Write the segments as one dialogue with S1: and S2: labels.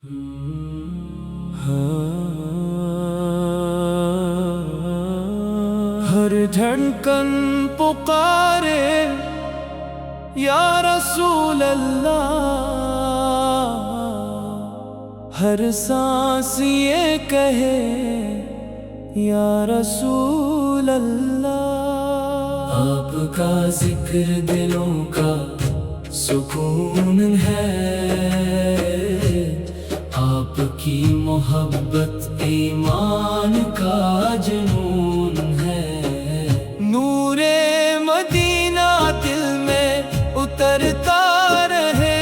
S1: ہر دھڑکن پکارے یا رسول اللہ، ہر سانس یہ کہے یا رسول اللہ۔ آپ کا ذکر دلوں کا سکون ہے، آپ کی محبت ایمان کا جنون ہے۔ نور مدینہ دل میں اترتا رہے،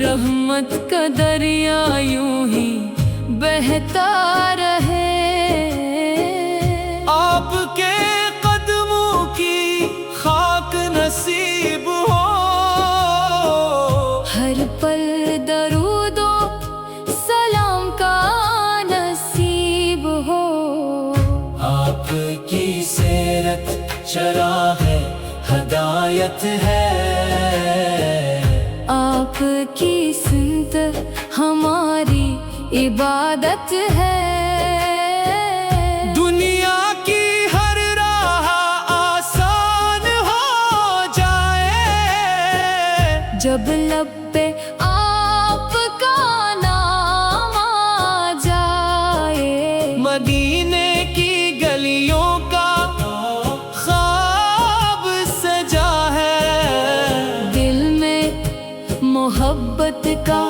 S2: رحمت کا دریا یوں ہی بہتا رہے۔
S1: آپ کے قدموں کی خاک نصیب ہو،
S2: ہر پل درود و سلام کا نصیب ہو۔
S1: آپ کی سیرت چراغ ہے، ہدایت ہے،
S2: آپ کی سنت ہماری عبادت ہے۔
S1: دنیا کی ہر راہ آسان ہو جائے،
S2: جب لب پہ آپ کا نام آ جائے۔
S1: مدینے کی گلیوں کا خواب سجا ہے،
S2: دل میں محبت کا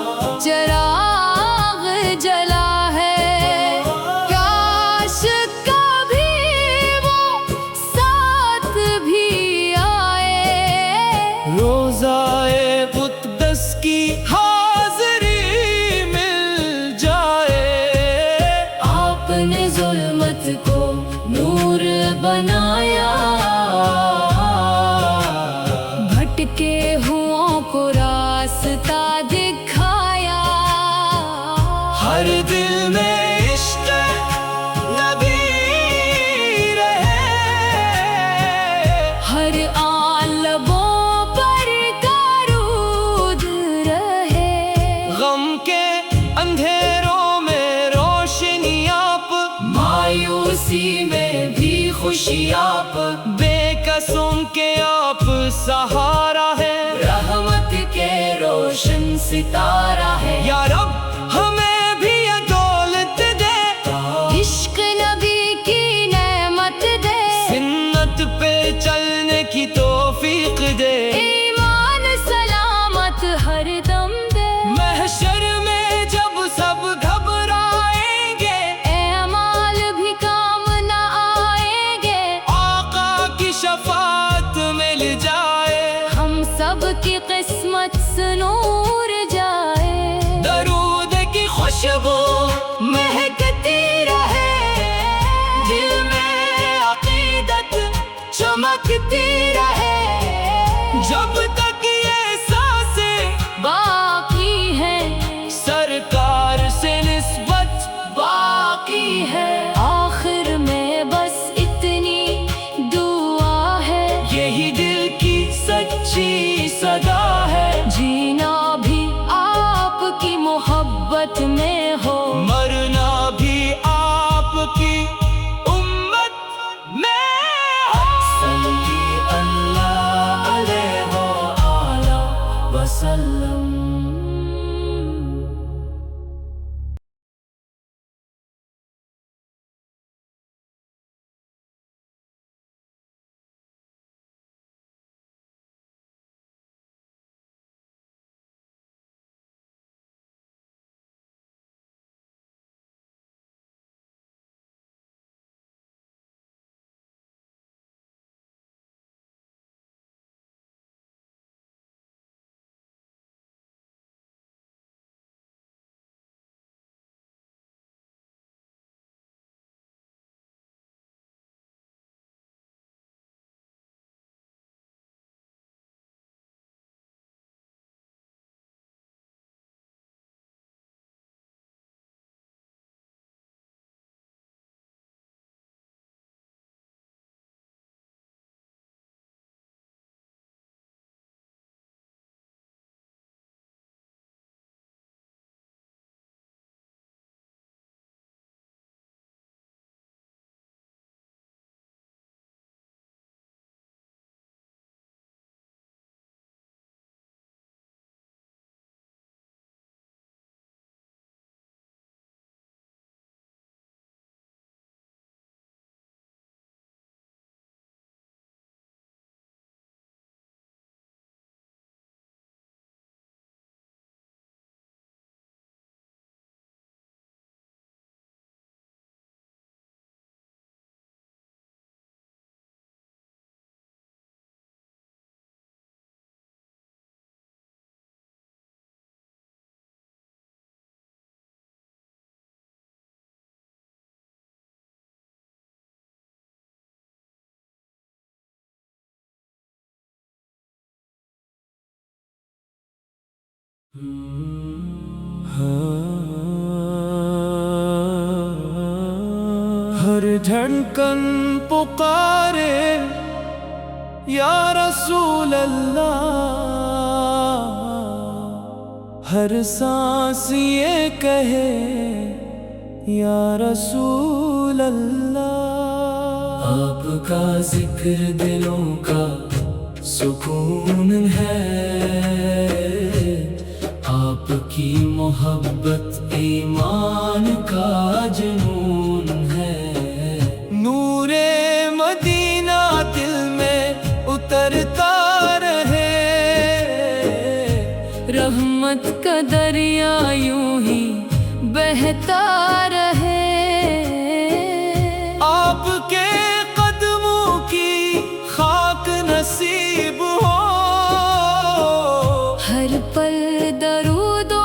S2: چراغ جلا ہے۔ کاش کبھی وہ ساتھ بھی آئے،
S1: روزائے قدس کی حاضری مل جائے۔
S2: آپ نے ظلمت کو نور بنایا، بھٹکے ہوں کو راستہ دکھایا۔
S1: ہر دل میں عشق نبی رہے،
S2: ہر آن لبوں پر درود رہے۔
S1: غم کے اندھیروں میں روشنی آپ، مایوسی میں بھی خوشی آپ، بے قسوں کے آپ سہارا ہے، رحمت کے روشن ستارہ ہے۔ یا رب ہمیں بھی یہ دولت دے،
S2: عشق نبی کی نعمت دے،
S1: سنت پہ چلنے کی توفیق دے،
S2: ایمان سلامت ہر دم دے۔
S1: محشر میں جب سب گھبرائیں گے،
S2: اعمال بھی کام نہ آئیں گے،
S1: آقا کی شفاعت مل جائے،
S2: ہم سب کی قسمت سنور جائے۔
S1: درود کی خوشبو مہکتی رہے، دل میں عقیدت چمکتی رہے، جب تک یہ سانسیں
S2: باقی ہے
S1: سرکار سے نسبت
S2: باقی ہے، آخر میں بس اتنی دعا ہے،
S1: یہی دل کی سچی صدا ہے۔
S2: جینا بھی آپ کی محبت میں ہو،
S1: مرنا بھی آپ کی امت میں ہو۔ صلی اللہ علیہ وآلہ وسلم۔ ہر دھڑکن پکارے یا رسول اللہ، ہر سانس یہ کہے یا رسول اللہ۔ آپ کا ذکر دلوں کا سکون ہے، آپ کی محبت ایمان کا جنون ہے۔ نور مدینہ دل میں اترتا رہے،
S2: رحمت کا دریا یوں ہی بہتا رہے۔
S1: آپ کے قدموں کی خاک نصیب ہو،
S2: ہر پل درود و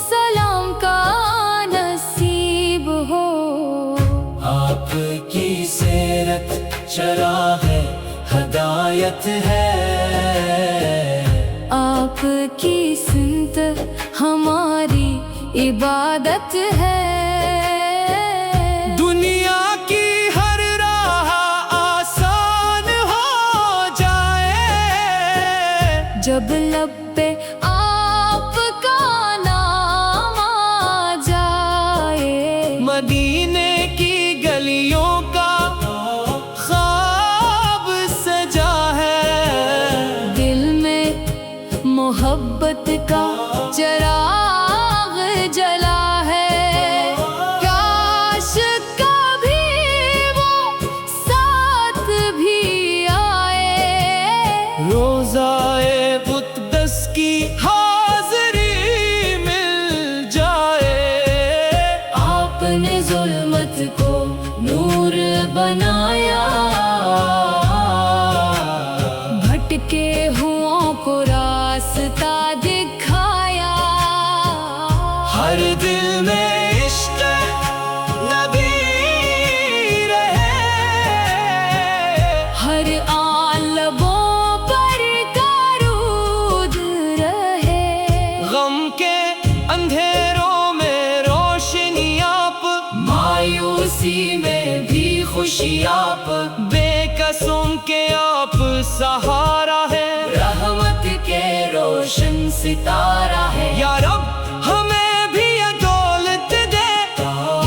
S2: سلام کا نصیب ہو۔
S1: آپ کی سیرت چراغ ہدایت ہے،
S2: آپ کی سنت ہماری عبادت ہے۔
S1: دنیا کی ہر راہ آسان ہو جائے،
S2: جب لب پہ آپ کا نام آ جائے۔
S1: مدینے کی گلیوں کا خواب سجا ہے،
S2: دل میں محبت کا چراغ جلا ہے۔ کاش کبھی وہ ساتھ بھی آئے،
S1: روزائے اقدس کی حاضری مل جائے۔
S2: آپ نے ظلمت کو نور بنایا، بھٹکے ہوں کو راستہ دکھایا۔
S1: ہر دل میں عشق نبی رہے،
S2: ہر آن لبوں پر درود رہے۔
S1: غم کے اندھیروں میں روشنی آپ، مایوسی میں بھی خوشی آپ، بے قسوں کے آپ سہارا ہے، رحمت کے روشن ستارہ ہے۔ یا رب ہمیں بھی یہ دولت دے،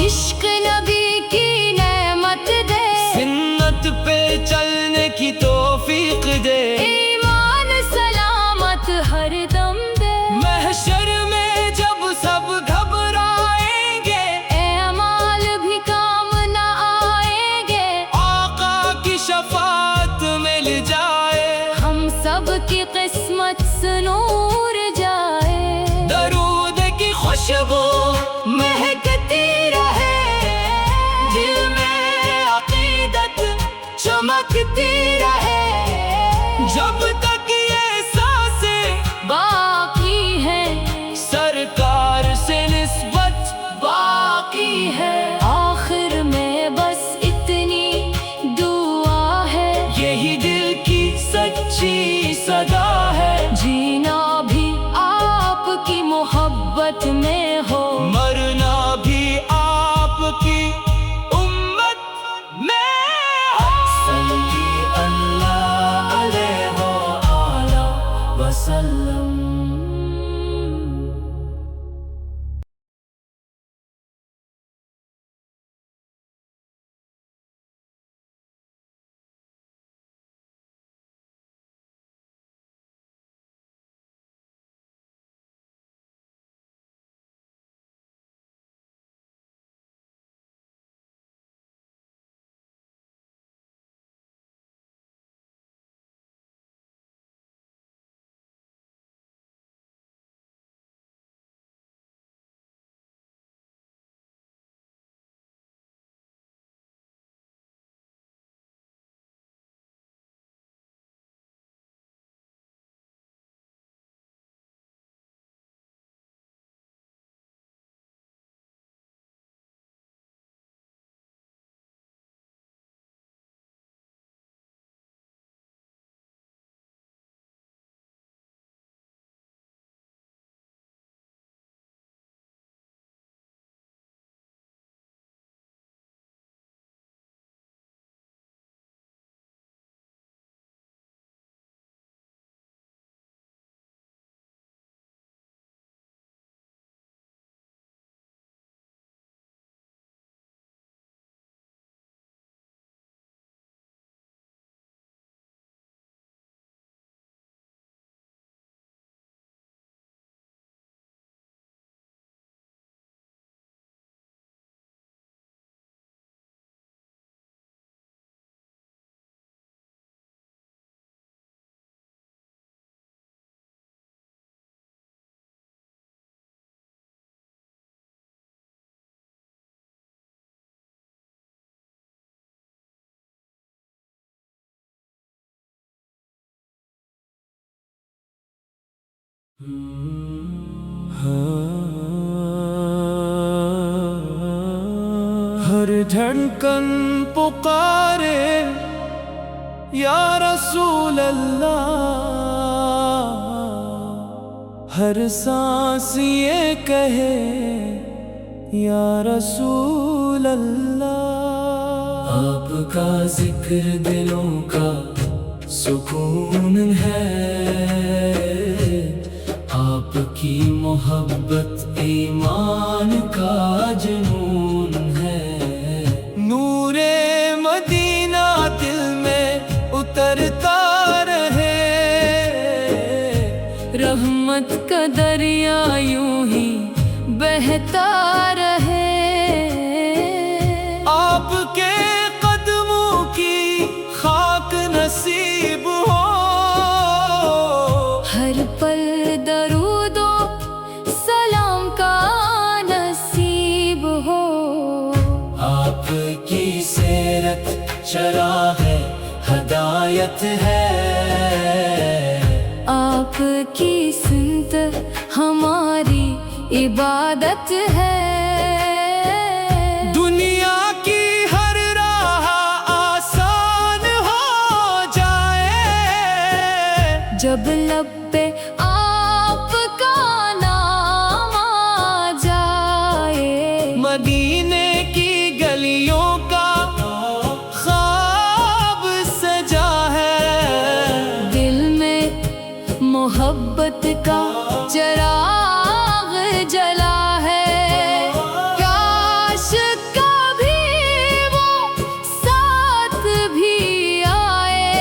S2: عشق نبی کی نعمت دے،
S1: سنت پہ چلنے کی توفیق دے،
S2: ایمان سلامت ہر دم دے۔
S1: محشر میں جب سب گھبرائیں گے،
S2: اعمال بھی کام نہ آئیں گے،
S1: آقا کی شفاعت مل جائے،
S2: ہم سب کی قسمت سنور جائے۔
S1: درود کی خوشبو مہکتی رہے، دل میں عقیدت چمکتی رہے، جب تک یہ سانسیں
S2: باقی ہے
S1: سرکار سے نسبت
S2: باقی ہے، آخر میں بس اتنی دعا ہے،
S1: یہی دل کی سچی صدا ہے،
S2: جینا بھی آپ کی محبت میں ہو،
S1: مرنا بھی آپ کی امت میں ہو۔ صلی اللہ علیہ وآلہ وسلم۔ ہر دھڑکن پکارے یا رسول اللہ، ہر سانس یہ کہے یا رسول اللہ۔ آپ کا ذکر دلوں کا سکون ہے، آپ کی محبت ایمان کا جنون ہے۔ نور مدینہ دل میں اترتا رہے،
S2: رحمت کا دریا یوں ہی بہتا رہے۔
S1: آپ کے قدموں کی خاک نصیب ہو،
S2: ہر پل درود و سلام کا نصیب ہو۔
S1: آپ کی سیرت چراغ ہے، ہدایت ہے،
S2: آپ کی سنت ہماری عبادت ہے۔
S1: دنیا کی ہر راہ آسان ہو جائے،
S2: جب لب پہ آپ کا نام آ جائے۔
S1: مدینے کی گلیوں کا خواب سجا ہے،
S2: دل میں محبت کا چراغ جلا ہے۔ کاش کبھی وہ ساتھ بھی آئے،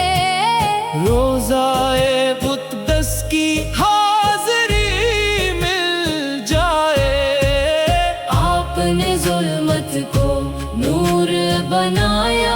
S1: روزائے اقدس کی حاضری مل جائے۔
S2: آپ نے ظلمت کو نور بنایا،